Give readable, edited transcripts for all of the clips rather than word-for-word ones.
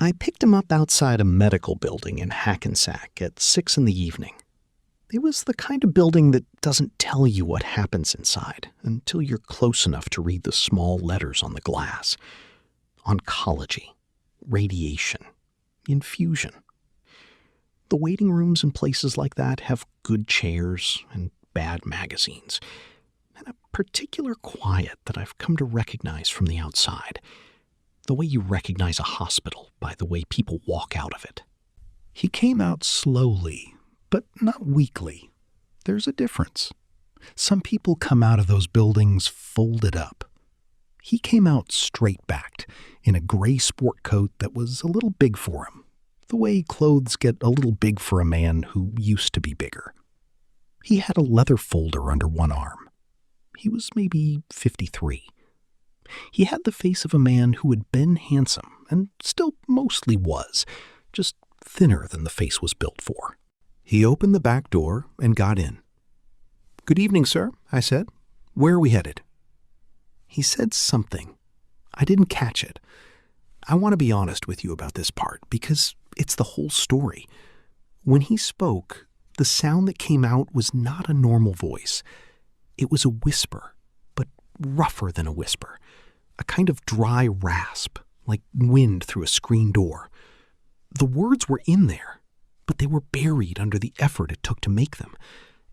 I picked him up outside a medical building in Hackensack at 6 in the evening. It was the kind of building that doesn't tell you what happens inside until you're close enough to read the small letters on the glass. Oncology, radiation, infusion. The waiting rooms in places like that have good chairs and bad magazines, and a particular quiet that I've come to recognize from the outside. The way you recognize a hospital by the way people walk out of it. He came out slowly, but not weakly. There's a difference. Some people come out of those buildings folded up. He came out straight-backed, in a gray sport coat that was a little big for him, the way clothes get a little big for a man who used to be bigger. He had a leather folder under one arm. He was maybe 53. He had the face of a man who had been handsome, and still mostly was, just thinner than the face was built for. He opened the back door and got in. "Good evening, sir," I said. "Where are we headed?" He said something. I didn't catch it. I want to be honest with you about this part, because it's the whole story. When he spoke, the sound that came out was not a normal voice. It was a whisper, but rougher than a whisper. A kind of dry rasp, like wind through a screen door. The words were in there, but they were buried under the effort it took to make them,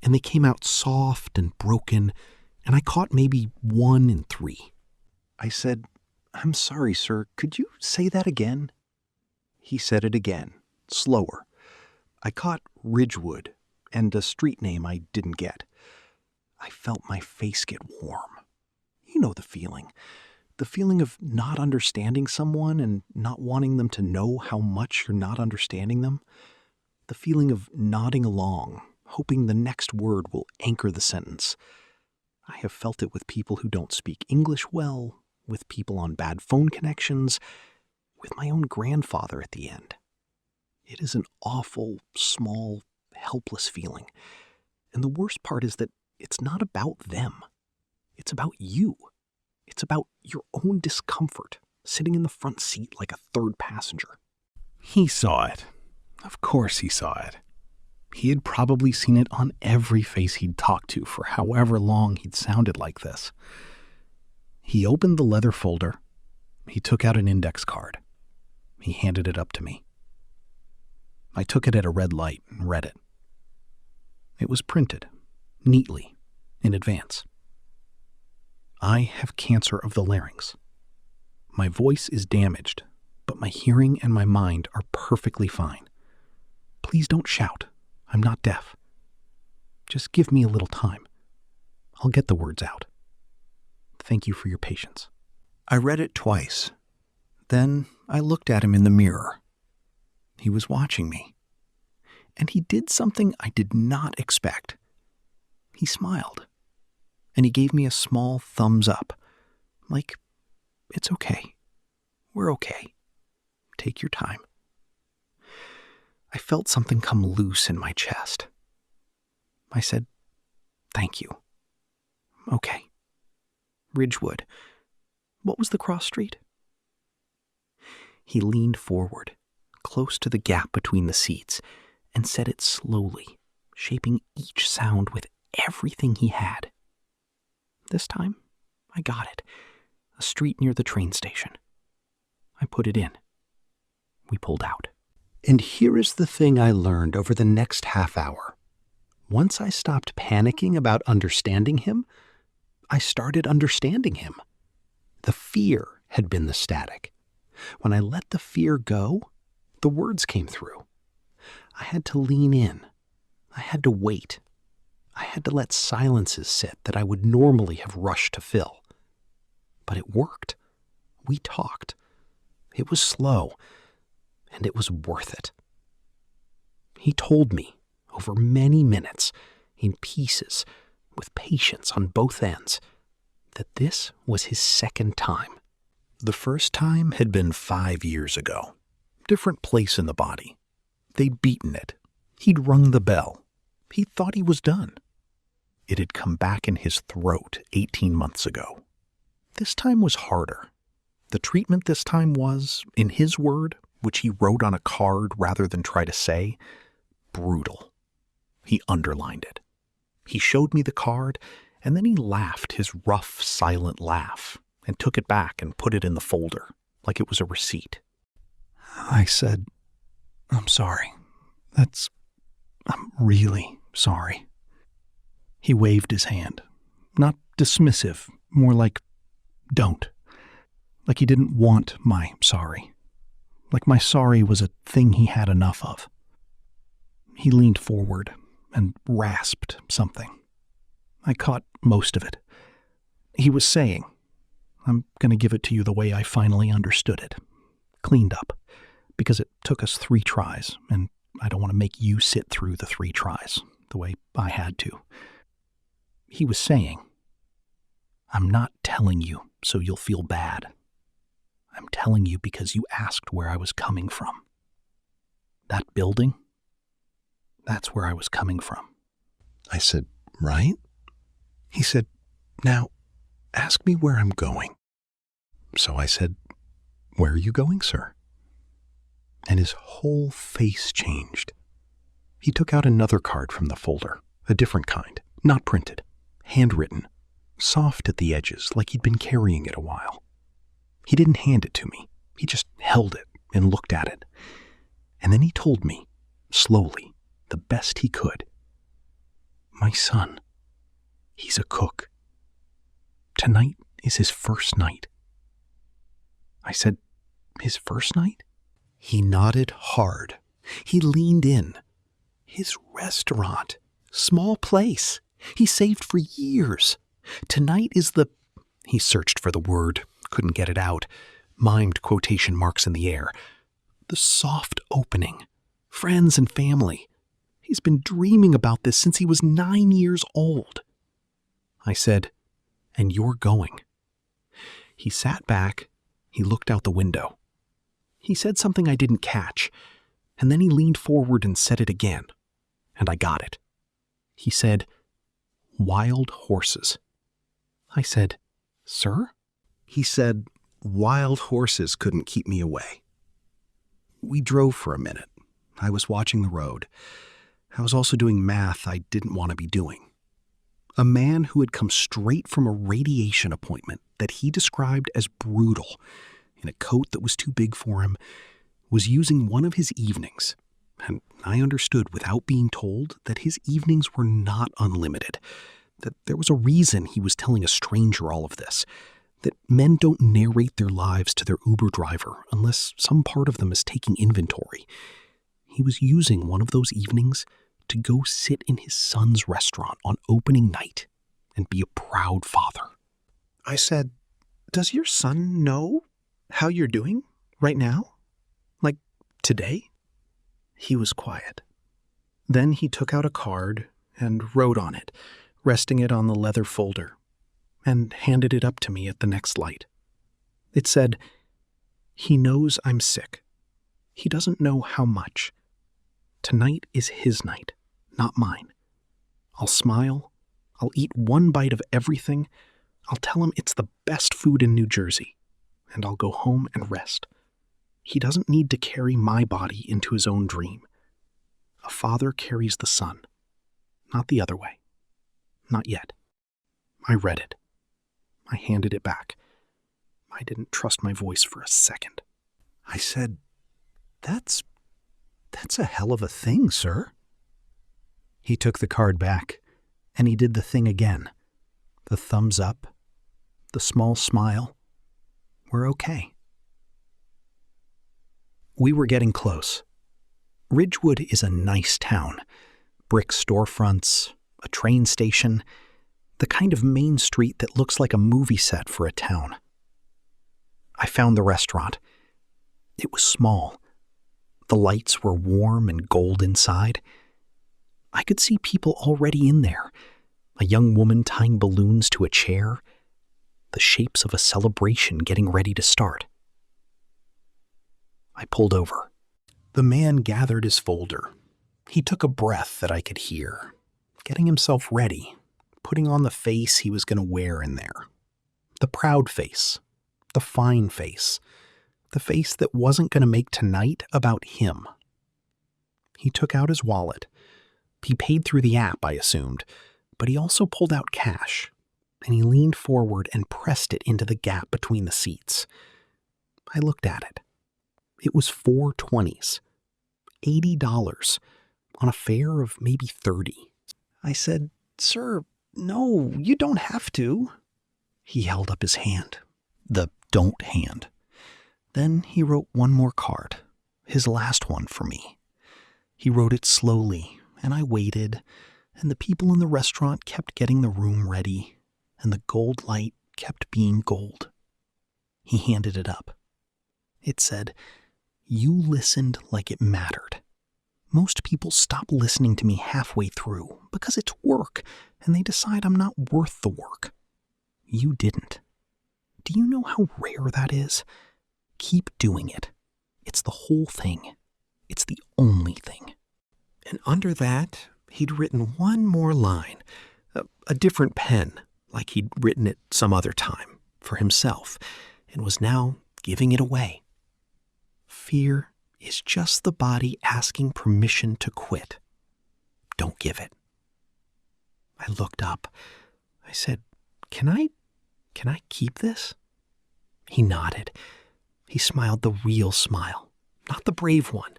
and they came out soft and broken, and I caught maybe 1 in 3. I said, "I'm sorry, sir. Could you say that again?" He said it again, slower. I caught Ridgewood and a street name I didn't get. I felt my face get warm. You know the feeling. The feeling of not understanding someone and not wanting them to know how much you're not understanding them. The feeling of nodding along, hoping the next word will anchor the sentence. I have felt it with people who don't speak English well, with people on bad phone connections, with my own grandfather at the end. It is an awful, small, helpless feeling. And the worst part is that it's not about them. It's about you. It's about your own discomfort, sitting in the front seat like a third passenger. He saw it. Of course he saw it. He had probably seen it on every face he'd talked to for however long he'd sounded like this. He opened the leather folder. He took out an index card. He handed it up to me. I took it at a red light and read it. It was printed, neatly, in advance. I have cancer of the larynx. My voice is damaged, but my hearing and my mind are perfectly fine. Please don't shout. I'm not deaf. Just give me a little time. I'll get the words out. Thank you for your patience. I read it twice. Then I looked at him in the mirror. He was watching me. And he did something I did not expect. He smiled. And he gave me a small thumbs up, like, "It's okay. We're okay. Take your time." I felt something come loose in my chest. I said, "Thank you." "Okay. Ridgewood. What was the cross street?" He leaned forward, close to the gap between the seats, and said it slowly, shaping each sound with everything he had. This time, I got it. A street near the train station. I put it in. We pulled out. And here is the thing I learned over the next half hour. Once I stopped panicking about understanding him, I started understanding him. The fear had been the static. When I let the fear go, the words came through. I had to lean in. I had to wait. I had to let silences sit that I would normally have rushed to fill. But it worked. We talked. It was slow, and it was worth it. He told me, over many minutes, in pieces, with patience on both ends, that this was his second time. The first time had been 5 years ago. Different place in the body. They'd beaten it. He'd rung the bell. He thought he was done. It had come back in his throat 18 months ago. This time was harder. The treatment this time was, in his word, which he wrote on a card rather than try to say, brutal. He underlined it. He showed me the card, and then he laughed his rough, silent laugh and took it back and put it in the folder, like it was a receipt. I said, I'm sorry. I'm really sorry. He waved his hand. Not dismissive, more like, don't. Like he didn't want my sorry. Like my sorry was a thing he had enough of. He leaned forward and rasped something. I caught most of it. He was saying, I'm going to give it to you the way I finally understood it. Cleaned up. Because it took us 3 tries, and I don't want to make you sit through the 3 tries the way I had to. He was saying, I'm not telling you so you'll feel bad. I'm telling you because you asked where I was coming from. That building, that's where I was coming from. I said, right? He said, now, ask me where I'm going. So I said, where are you going, sir? And his whole face changed. He took out another card from the folder, a different kind, not printed, handwritten, soft at the edges like he'd been carrying it a while. He didn't hand it to me. He just held it and looked at it. And then he told me, slowly, the best he could, my son, he's a cook. Tonight is his first night. I said, his first night? He nodded hard. He leaned in. His restaurant. Small place. He saved for years. Tonight is the... He searched for the word, couldn't get it out, mimed quotation marks in the air. The soft opening. Friends and family. He's been dreaming about this since he was 9 years old. I said, and you're going. He sat back. He looked out the window. He said something I didn't catch, and then he leaned forward and said it again, and I got it. He said, wild horses. I said, sir? He said, wild horses couldn't keep me away. We drove for a minute. I was watching the road. I was also doing math I didn't want to be doing. A man who had come straight from a radiation appointment that he described as brutal, in a coat that was too big for him, was using one of his evenings. And I understood without being told that his evenings were not unlimited, that there was a reason he was telling a stranger all of this, that men don't narrate their lives to their Uber driver unless some part of them is taking inventory. He was using one of those evenings to go sit in his son's restaurant on opening night and be a proud father. I said, does your son know how you're doing right now? Like today? He was quiet. Then he took out a card and wrote on it, resting it on the leather folder, and handed it up to me at the next light. It said, he knows I'm sick. He doesn't know how much. Tonight is his night, not mine. I'll smile. I'll eat one bite of everything. I'll tell him it's the best food in New Jersey. And I'll go home and rest. He doesn't need to carry my body into his own dream. A father carries the son, not the other way. Not yet. I read it. I handed it back. I didn't trust my voice for a second. I said, That's a hell of a thing, sir. He took the card back, and he did the thing again. The thumbs up, the small smile. We're okay. We were getting close. Ridgewood is a nice town. Brick storefronts, a train station, the kind of main street that looks like a movie set for a town. I found the restaurant. It was small. The lights were warm and gold inside. I could see people already in there. A young woman tying balloons to a chair. The shapes of a celebration getting ready to start. I pulled over. The man gathered his folder. He took a breath that I could hear, getting himself ready, putting on the face he was going to wear in there. The proud face, the fine face, The face that wasn't going to make tonight about him. He took out his wallet. He paid through the app, I assumed, but he also pulled out cash, and he leaned forward and pressed it into the gap between the seats. I looked at it. It was 4 20s, $80, on a fare of maybe 30. I said, "Sir, no, you don't have to." He held up his hand, the don't hand. Then he wrote one more card, his last one for me. He wrote it slowly, and I waited, and the people in the restaurant kept getting the room ready, and the gold light kept being gold. He handed it up. It said, "You listened like it mattered. Most people stop listening to me halfway through because it's work, and they decide I'm not worth the work. You didn't. Do you know how rare that is? Keep doing it. It's the whole thing. It's the only thing." And under that, he'd written one more line, a different pen, like he'd written it some other time, for himself, and was now giving it away. Fear is just the body asking permission to quit. Don't give it. I looked up. I said, Can I keep this?" He nodded. He smiled the real smile, not the brave one.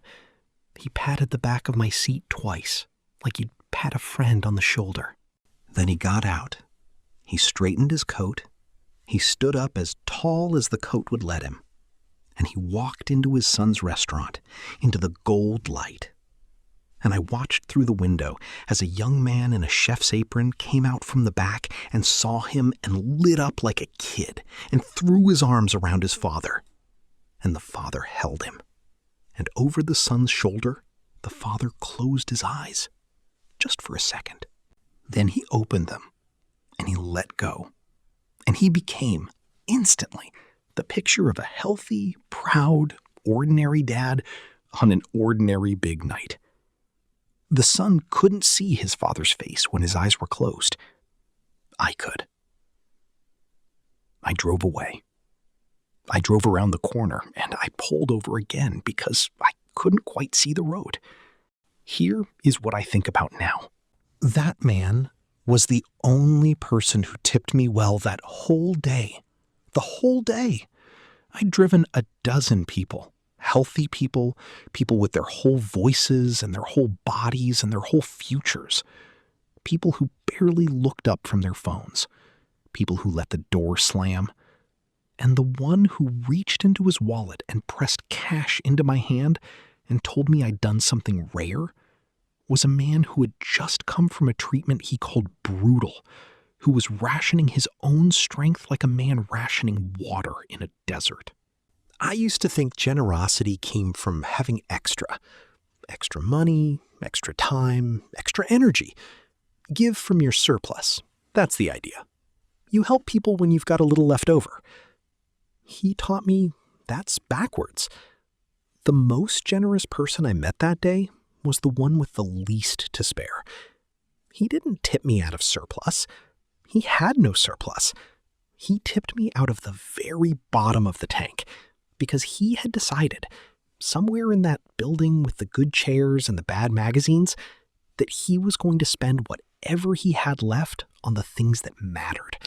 He patted the back of my seat twice, like you'd pat a friend on the shoulder. Then he got out. He straightened his coat. He stood up as tall as the coat would let him. And he walked into his son's restaurant, into the gold light. And I watched through the window as a young man in a chef's apron came out from the back and saw him and lit up like a kid and threw his arms around his father. And the father held him. And over the son's shoulder, the father closed his eyes, just for a second. Then he opened them, and he let go. And he became, instantly, the picture of a healthy, proud, ordinary dad on an ordinary big night. The son couldn't see his father's face when his eyes were closed. I could. I drove away. I drove around the corner, and I pulled over again because I couldn't quite see the road. Here is what I think about now. That man was the only person who tipped me well that whole day. The whole day. I'd driven a dozen people, healthy people, people with their whole voices and their whole bodies and their whole futures. People who barely looked up from their phones. People who let the door slam. And the one who reached into his wallet and pressed cash into my hand and told me I'd done something rare was a man who had just come from a treatment he called brutal, who was rationing his own strength like a man rationing water in a desert. I used to think generosity came from having extra money, extra time, extra energy. Give from your surplus. That's the idea. You help people when you've got a little left over. He taught me that's backwards. The most generous person I met that day was the one with the least to spare. He didn't tip me out of surplus. He had no surplus. He tipped me out of the very bottom of the tank because he had decided, somewhere in that building with the good chairs and the bad magazines, that he was going to spend whatever he had left on the things that mattered.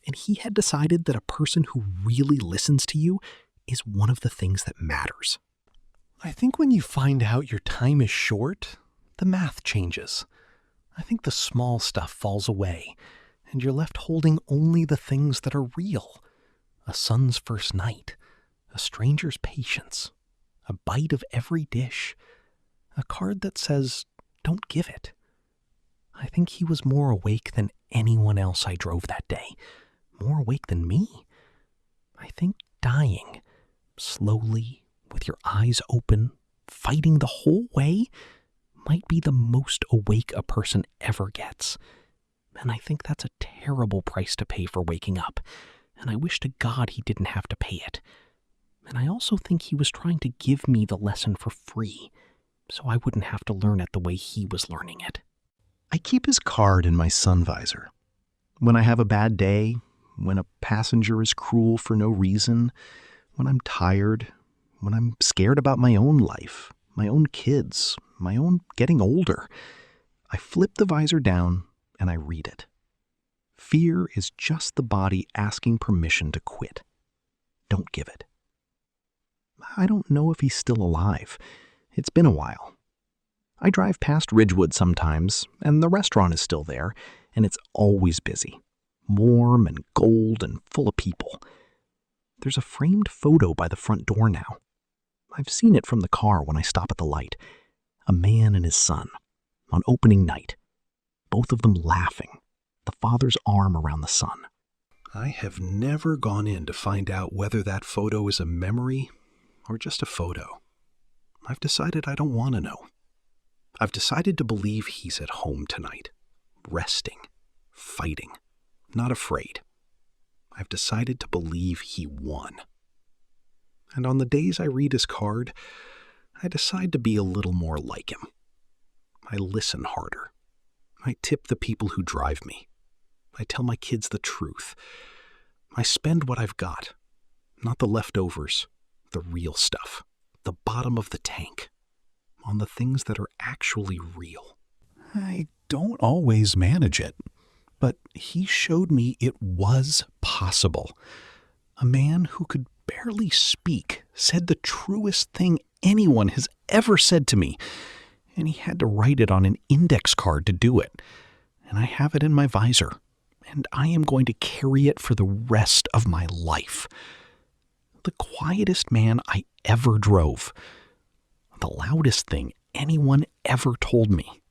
And he had decided that a person who really listens to you is one of the things that matters. I think when you find out your time is short, the math changes. I think the small stuff falls away, and you're left holding only the things that are real. A son's first night, a stranger's patience, a bite of every dish, a card that says, "Don't give it." I think he was more awake than anyone else I drove that day. More awake than me. I think dying, slowly, with your eyes open, fighting the whole way, might be the most awake a person ever gets. And I think that's a terrible price to pay for waking up, and I wish to God he didn't have to pay it. And I also think he was trying to give me the lesson for free, so I wouldn't have to learn it the way he was learning it. I keep his card in my sun visor. When I have a bad day, when a passenger is cruel for no reason, when I'm tired, when I'm scared about my own life, my own kids, my own getting older, I flip the visor down and I read it. Fear is just the body asking permission to quit. Don't give it. I don't know if he's still alive. It's been a while. I drive past Ridgewood sometimes, and the restaurant is still there, and it's always busy. Warm and gold and full of people. There's a framed photo by the front door now. I've seen it from the car when I stop at the light. A man and his son, on opening night. Both of them laughing, the father's arm around the son. I have never gone in to find out whether that photo is a memory or just a photo. I've decided I don't want to know. I've decided to believe he's at home tonight, resting, fighting, not afraid. I've decided to believe he won. And on the days I read his card, I decide to be a little more like him. I listen harder. I tip the people who drive me. I tell my kids the truth. I spend what I've got, not the leftovers, the real stuff, the bottom of the tank, on the things that are actually real. I don't always manage it, but he showed me it was possible. A man who could barely speak said the truest thing anyone has ever said to me, and he had to write it on an index card to do it. And I have it in my visor, and I am going to carry it for the rest of my life. The quietest man I ever drove. The loudest thing anyone ever told me.